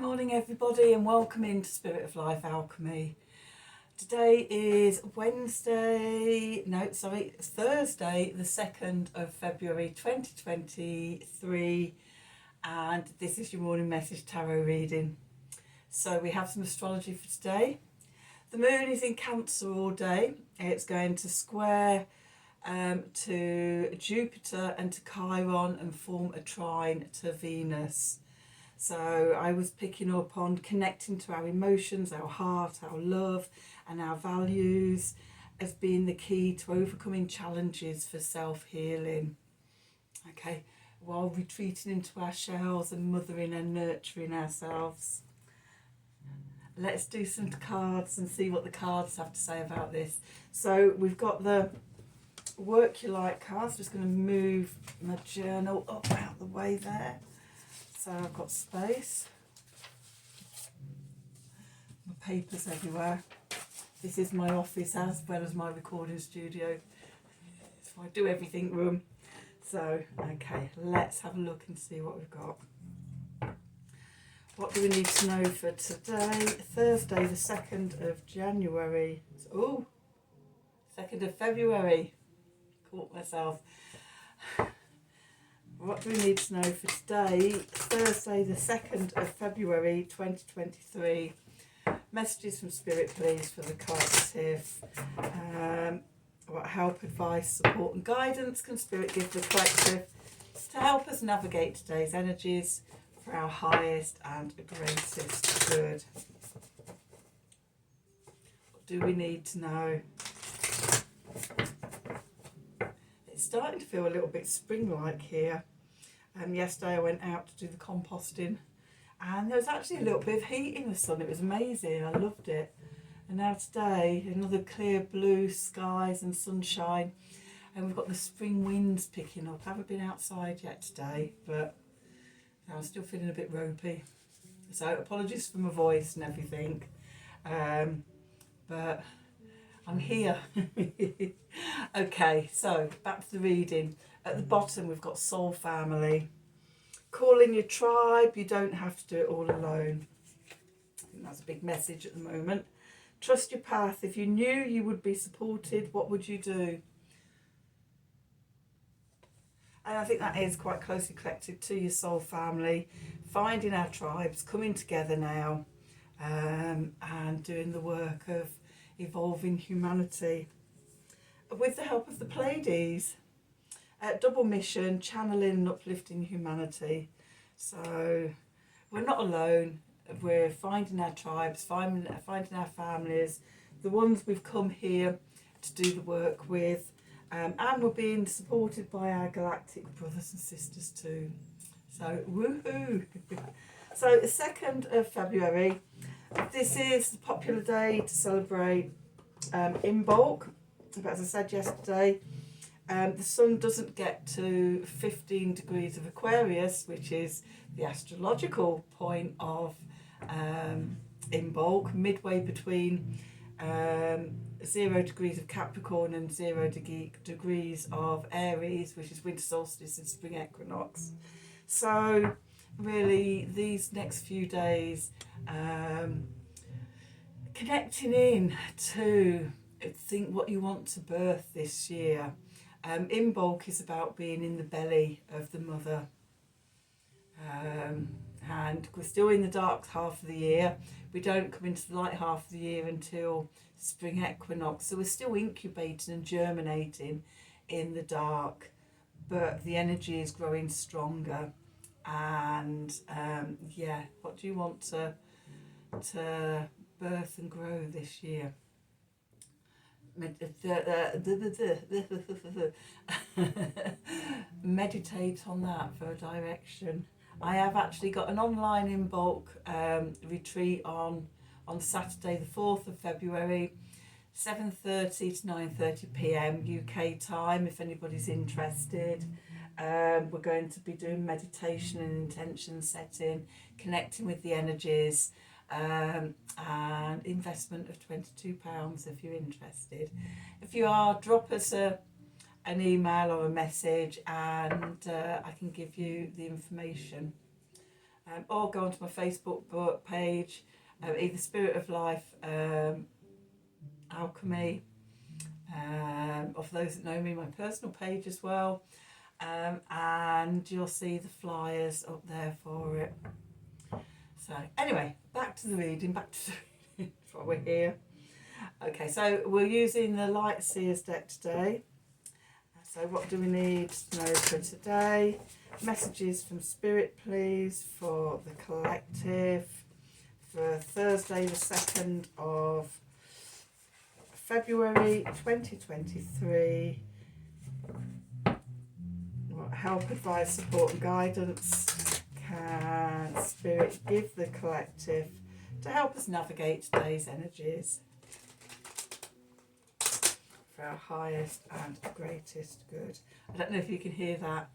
Good morning everybody and welcome into Spirit of Life Alchemy. Today is Thursday the 2nd of February 2023, and this is your morning message tarot reading. So we have some astrology for today. The moon is in Cancer all day. It's going to square to Jupiter and to Chiron and form a trine to Venus. So I was picking up on connecting to our emotions, our heart, our love and our values as being the key to overcoming challenges for self-healing. Okay, while retreating into our shells and mothering and nurturing ourselves. Let's do some cards and see what the cards have to say about this. So we've got the Work Your Light cards. Just going to move my journal up out the way there. So I've got space, my papers everywhere. This is my office as well as my recording studio. So I do everything room. So, okay, let's have a look and see what we've got. What do we need to know for today? Thursday the 2nd of January. Oh, 2nd of February. Caught myself. What do we need to know for today, Thursday the 2nd of February 2023? Messages from Spirit, please, for the collective. What help, advice, support and guidance can Spirit give the collective to help us navigate today's energies for our highest and greatest good? What do we need to know? It's starting to feel a little bit spring-like here. Yesterday I went out to do the composting and there was actually a little bit of heat in the sun. It was amazing, I loved it. And now today, another clear blue skies and sunshine, and we've got the spring winds picking up. I haven't been outside yet today, but I'm still feeling a bit ropey. So apologies for my voice and everything, but I'm here. Okay, so back to the reading. At the bottom we've got Soul Family. Call in your tribe, you don't have to do it all alone. I think that's a big message at the moment. Trust your path. If you knew you would be supported, what would you do? And I think that is quite closely connected to your soul family. Finding our tribes, coming together now, and doing the work of evolving humanity. With the help of the Pleiades. Double mission, channeling and uplifting humanity. So we're not alone. We're finding our tribes, finding our families, the ones we've come here to do the work with, and we're being supported by our galactic brothers and sisters too. So woohoo! So the 2nd of February, this is the popular day to celebrate in bulk. As I said yesterday, the sun doesn't get to 15 degrees of Aquarius, which is the astrological point of in bulk, midway between 0 degrees of Capricorn and 0 degrees of Aries, which is winter solstice and spring equinox. So really these next few days, connecting in to think what you want to birth this year. In bulk is about being in the belly of the mother, and we're still in the dark half of the year. We don't come into the light half of the year until spring equinox, so we're still incubating and germinating in the dark, but the energy is growing stronger. And yeah, what do you want to birth and grow this year? Meditate on that for a direction. I have actually got an online in bulk retreat on Saturday the 4th of February, 7:30 to 9:30 p.m. UK time, if anybody's interested. We're going to be doing meditation and intention setting, connecting with the energies, and investment of £22 if you're interested. If you are, drop us an email or a message and I can give you the information. or go onto my Facebook page, either Spirit of Life Alchemy, or for those that know me, my personal page as well. And you'll see the flyers up there for it. So anyway, back to the reading. That's why we're here. Okay, so we're using the Light Seers deck today. So what do we need to know for today? Messages from Spirit, please, for the collective for Thursday the 2nd of February 2023. What help, advice, support and guidance can Spirit give the collective to help us navigate today's energies for our highest and greatest good? I don't know if you can hear that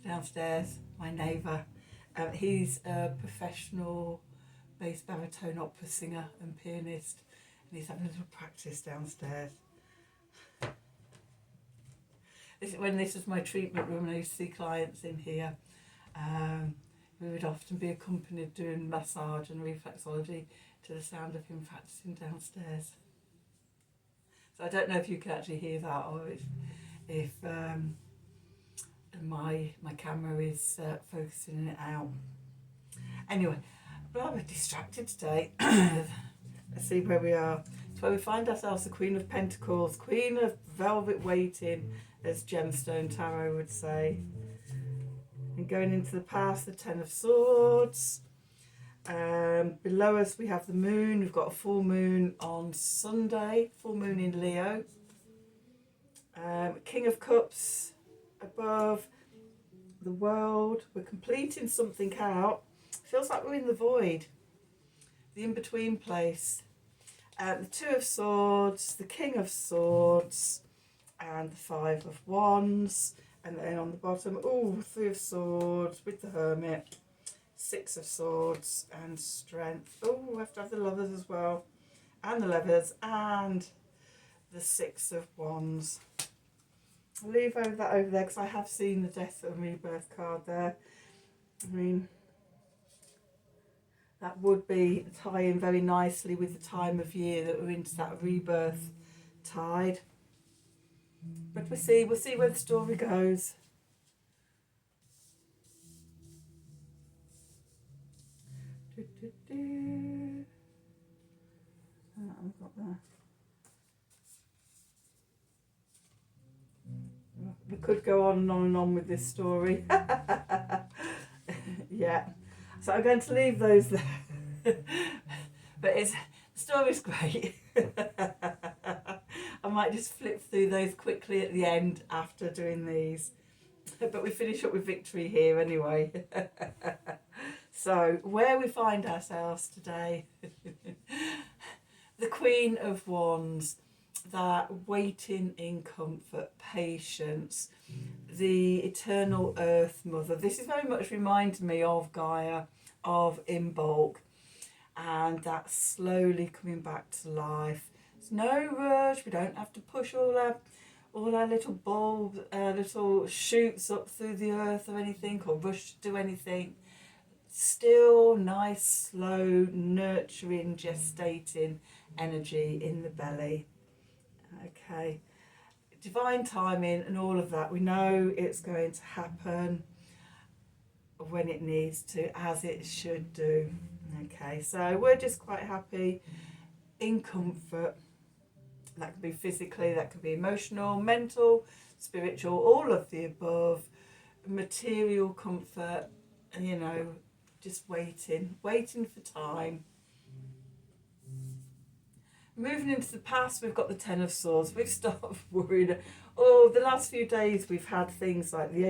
downstairs, my neighbour. He's a professional bass baritone opera singer and pianist, and he's having a little practice downstairs. When this was my treatment room, and I used to see clients in here, we would often be accompanied doing massage and reflexology to the sound of him practicing downstairs. So I don't know if you can actually hear that, or if my camera is focusing it out. Anyway, but I'm distracted today. Let's see where we are. It's where we find ourselves the Queen of Pentacles, Queen of Velvet Waiting, as Gemstone Tarot would say. And going into the past, the Ten of Swords. Below us we have the moon. We've got a full moon on Sunday, full moon in Leo. King of Cups above, the world. We're completing something out. Feels like we're in the void, the in-between place. The Two of Swords, the King of Swords, and the Five of Wands. And then on the bottom, Three of Swords with the Hermit, Six of Swords and Strength. We have to have the Lovers as well, and the Lovers, and the Six of Wands. I'll leave that over there because I have seen the Death and Rebirth card there. I mean, that would be tying very nicely with the time of year that we're into, that rebirth tide. But we'll see where the story goes. I've got that. We could go on and on with this story. Yeah. So I'm going to leave those there. But the story's great. I might just flip through those quickly at the end after doing these. But we finish up with victory here anyway. So where we find ourselves today, the Queen of Wands, that waiting in comfort, patience, the eternal Earth Mother. This is very much reminds me of Gaia, of Imbolc, and that slowly coming back to life. There's no rush. We don't have to push all our little bulbs, little shoots up through the earth or anything, or rush to do anything. Still nice, slow, nurturing, gestating energy in the belly. Okay, divine timing and all of that. We know it's going to happen when it needs to, as it should do. Okay, so we're just quite happy, in comfort. That could be physically, that could be emotional, mental, spiritual, all of the above. Material comfort, just waiting for time. Moving into the past, we've got the Ten of Swords. We've stopped worrying. The last few days we've had things like the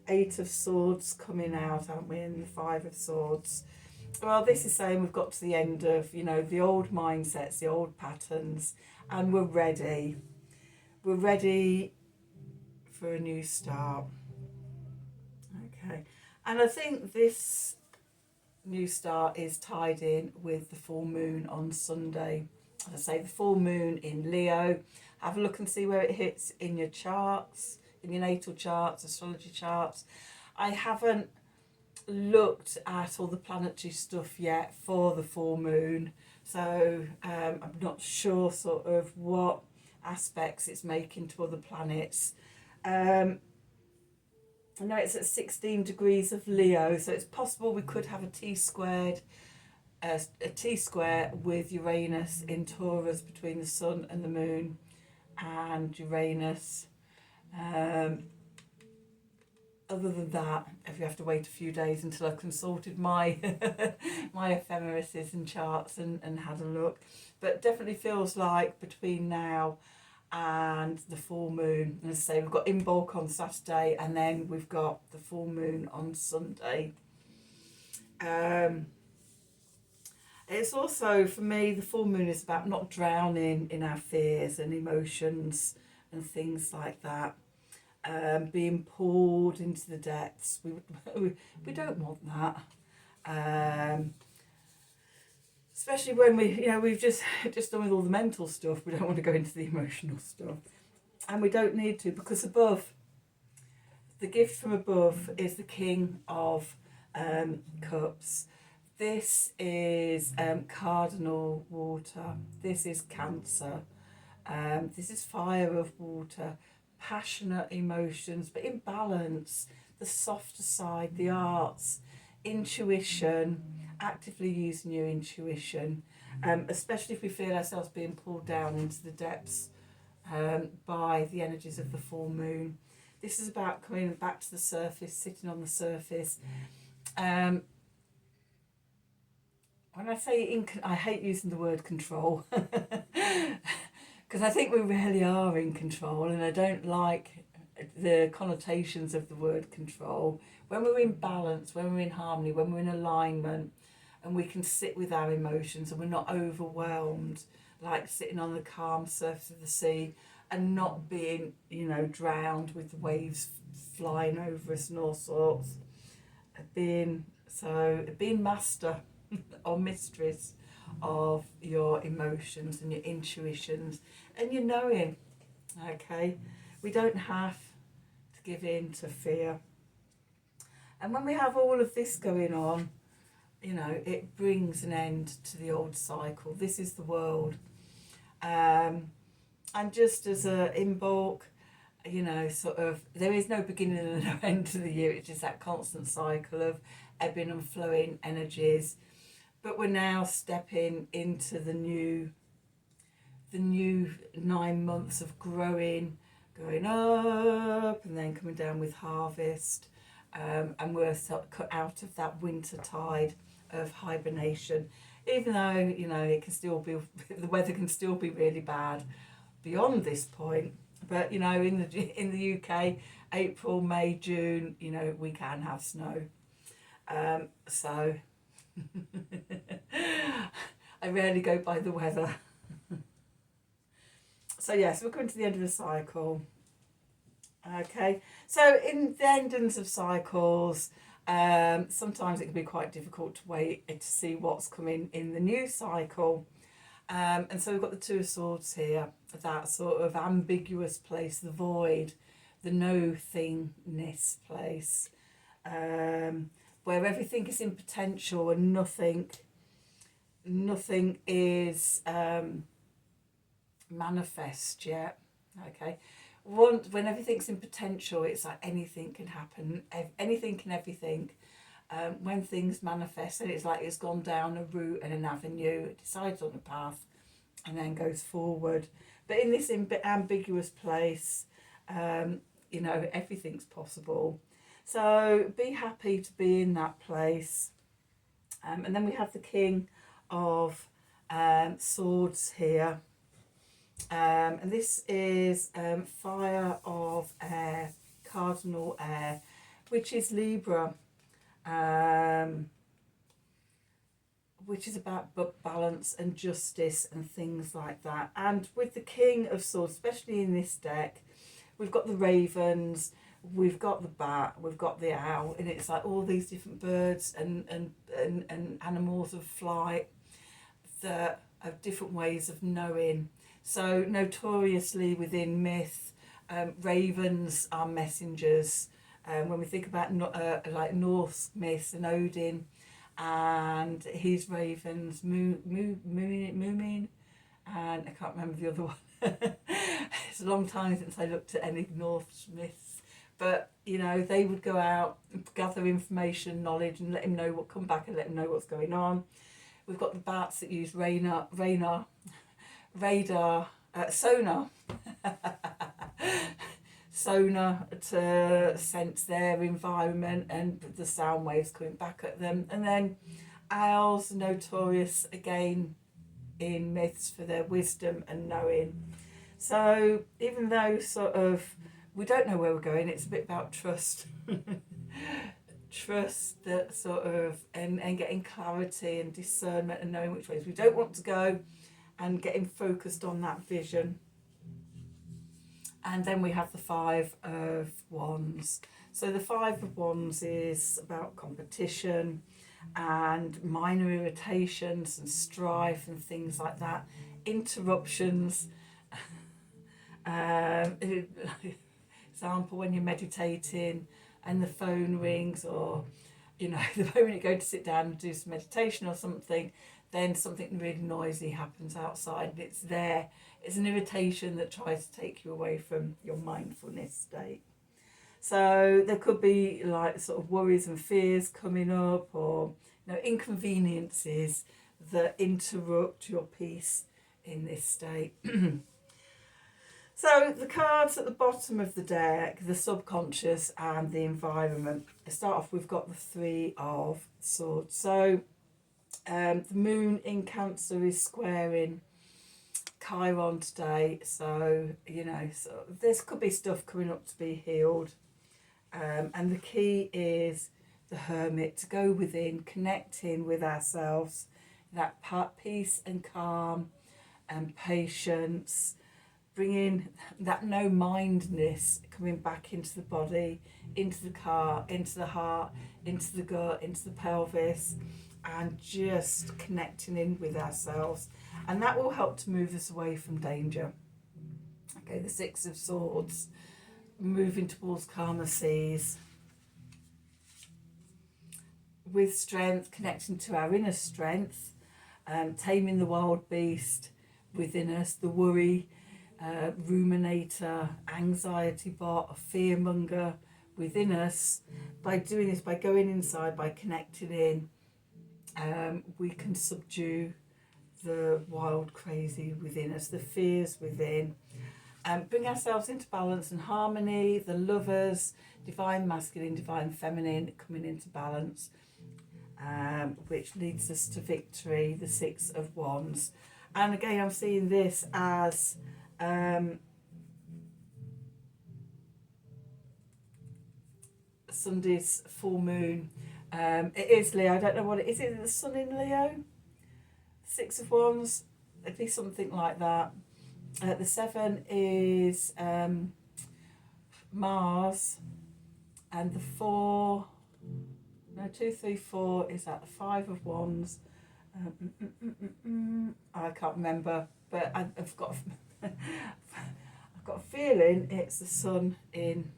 Eight of Swords coming out, haven't we, and the Five of Swords. Well, this is saying we've got to the end of, the old mindsets, the old patterns, and we're ready. We're ready for a new start. Okay. And I think this new start is tied in with the full moon on Sunday. As I say, the full moon in Leo. Have a look and see where it hits in your charts, in your natal charts, astrology charts. I haven't looked at all the planetary stuff yet for the full moon, so I'm not sure sort of what aspects it's making to other planets. I know it's at 16 degrees of Leo, so it's possible we could have a T squared, a T square with Uranus in Taurus between the Sun and the Moon, and Uranus. Other than that, if you have to wait a few days until I've consulted my my ephemerises and charts and had a look, but definitely feels like between now and the full moon. And as I say, we've got Imbolc on Saturday, and then we've got the full moon on Sunday. It's also, for me, the full moon is about not drowning in our fears and emotions and things like that. Being pulled into the depths. We don't want that. Especially when we've just done with all the mental stuff. We don't want to go into the emotional stuff, and we don't need to, because above, the gift from above is the King of Cups. This is cardinal water. This is Cancer. This is fire of water. Passionate emotions, but in balance. The softer side, the arts, intuition, actively using your intuition, especially if we feel ourselves being pulled down into the depths by the energies of the full moon. This is about coming back to the surface, sitting on the surface. When I say I hate using the word control because I think we really are in control, and I don't like the connotations of the word control. When we're in balance, when we're in harmony, when we're in alignment, and we can sit with our emotions and we're not overwhelmed, like sitting on the calm surface of the sea and not being, drowned with the waves flying over us and all sorts. Being master or mistress of your emotions and your intuitions and your knowing. Okay, we don't have to give in to fear. And when we have all of this going on, it brings an end to the old cycle. This is the world. And just as a Imbolc, there is no beginning and no end to the year. It's just that constant cycle of ebbing and flowing energies. But we're now stepping into the new 9 months of growing, going up and then coming down with harvest. And we're cut out of that winter tide of hibernation, even though it can still be, the weather can still be really bad beyond this point. But in the UK, April, May, June, we can have snow. So I rarely go by the weather. So yes, we're coming to the end of the cycle. Okay, so in the endings of cycles, sometimes it can be quite difficult to wait to see what's coming in the new cycle. And so we've got the Two of Swords here, that sort of ambiguous place, the void, the no-thingness place, where everything is in potential and nothing is manifest yet. Okay, when everything's in potential, it's like anything can happen, anything and everything. When things manifest, and it's like it's gone down a route and an avenue, it decides on a path and then goes forward. But in this ambiguous place, everything's possible. So be happy to be in that place. And then we have the King of Swords here. And this is fire of air, cardinal air, which is Libra. Which is about balance and justice and things like that. And with the King of Swords, especially in this deck, we've got the ravens, we've got the bat, we've got the owl, and it's like all these different birds and animals of flight that have different ways of knowing. So notoriously within myth, ravens are messengers. When we think about like Norse myths and Odin and his ravens, Moomin, and I can't remember the other one. It's a long time since I looked at any Norse myths, but you know, they would go out and gather information, knowledge, and let him know what, come back and let him know what's going on. We've got the bats that use sonar sonar to sense their environment and the sound waves coming back at them. And then owls, notorious again in myths for their wisdom and knowing. So even though sort of we don't know where we're going, it's a bit about trust. Trust that sort of, and getting clarity and discernment and knowing which ways we don't want to go, and getting focused on that vision. And then we have the Five of Wands. So the Five of Wands is about competition and minor irritations and strife and things like that, interruptions. Example, when you're meditating and the phone rings, or you know, the moment you go to sit down and do some meditation or something, then something really noisy happens outside, and it's there. It's an irritation that tries to take you away from your mindfulness state. So there could be like sort of worries and fears coming up, or you know, inconveniences that interrupt your peace in this state. So the cards at the bottom of the deck, the subconscious and the environment. To start off, we've got the Three of Swords. So the moon in Cancer is squaring Chiron today. So, you know, so this could be stuff coming up to be healed. And the key is the Hermit, to go within, connecting with ourselves, that peace and calm and patience, bringing that no-mindness coming back into the body, into the heart, into the gut, into the pelvis, and just connecting in with ourselves. And that will help to move us away from danger. Okay, the Six of Swords, moving towards calmer seas. With strength, connecting to our inner strength, taming the wild beast within us, the worry, ruminator, anxiety bot, fear monger within us. By doing this, by going inside, by connecting in, we can subdue the wild crazy within us, the fears within, bring ourselves into balance and harmony, the Lovers, divine masculine, divine feminine coming into balance, which leads us to victory, the Six of Wands. And again, I'm seeing this as Sunday's full moon. It is Leo. I don't know what it is. Is it the sun in Leo? Six of Wands. It'd be something like that. The 7 is Mars, and the 4, no, 2, 3, 4 is that the 5 of Wands. I can't remember, but I've got I've got a feeling it's the sun in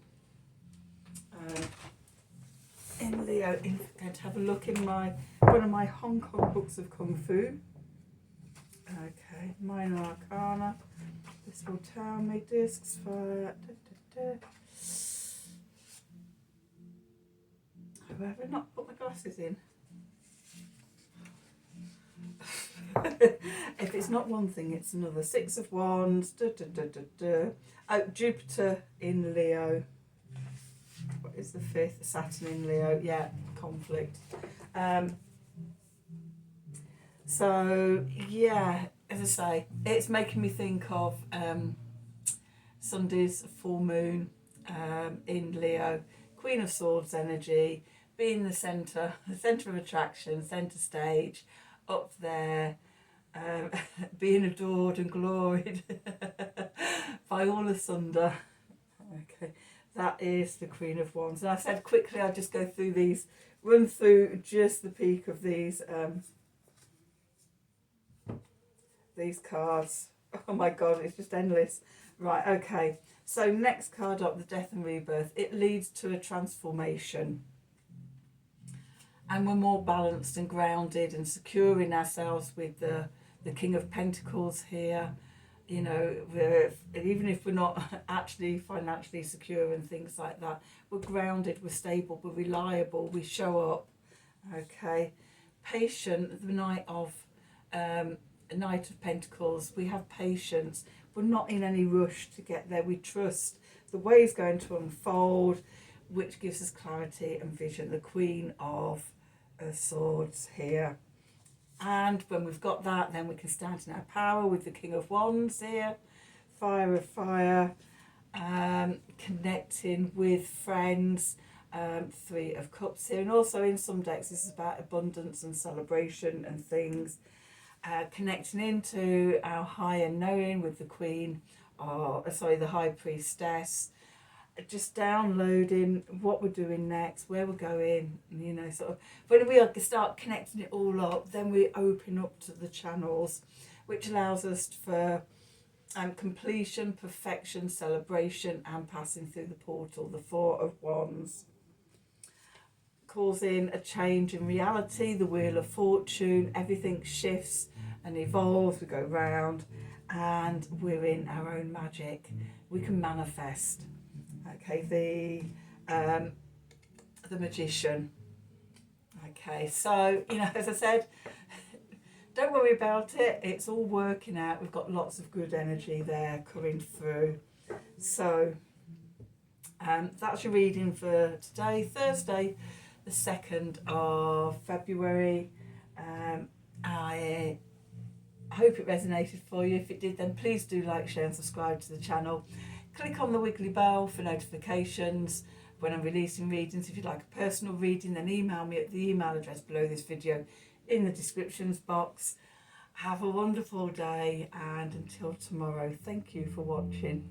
Leo. I'm going to have a look in one of my Hong Kong books of Kung Fu. Okay, Minor Arcana. This will tell me discs for. Have I not put my glasses in? If it's not one thing, it's another. Six of Wands. Oh, Jupiter in Leo. What is the 5th? Saturn in Leo. Yeah, conflict. So yeah, as I say, it's making me think of Sunday's full moon in Leo, Queen of Swords energy, being the centre of attraction, centre stage, up there, being adored and gloried by all asunder. Okay, that is the Queen of Wands. And I said quickly I'll just go through these, run through just the peak of these cards. Oh my god, it's just endless. Right, okay. So next card up, the Death and Rebirth. It leads to a transformation. And we're more balanced and grounded and secure in ourselves with the King of Pentacles here. You know, even if we're not actually financially secure and things like that, we're grounded, we're stable, we're reliable, we show up. Okay. Patient, the Knight of Pentacles. We have patience. We're not in any rush to get there. We trust the way is going to unfold, which gives us clarity and vision. The Queen of Swords here. And when we've got that, then we can stand in our power with the King of Wands here. Fire of fire. Connecting with friends. Three of Cups here. And also in some decks, this is about abundance and celebration and things. Connecting into our higher knowing with the Queen, the High Priestess. Just downloading what we're doing next, where we're going, you know, sort of. When we start connecting it all up, then we open up to the channels, which allows us for completion, perfection, celebration, and passing through the portal. The Four of Wands calls in a change in reality, the Wheel of Fortune. Everything shifts and evolves. We go round, and we're in our own magic. We can manifest. Okay, the Magician. Okay, so, you know, as I said, don't worry about it. It's all working out. We've got lots of good energy there coming through. So that's your reading for today, Thursday, the 2nd of February. I hope it resonated for you. If it did, then please do like, share and subscribe to the channel. Click on the wiggly bell for notifications when I'm releasing readings. If you'd like a personal reading, then email me at the email address below this video in the descriptions box. Have a wonderful day, and until tomorrow, thank you for watching.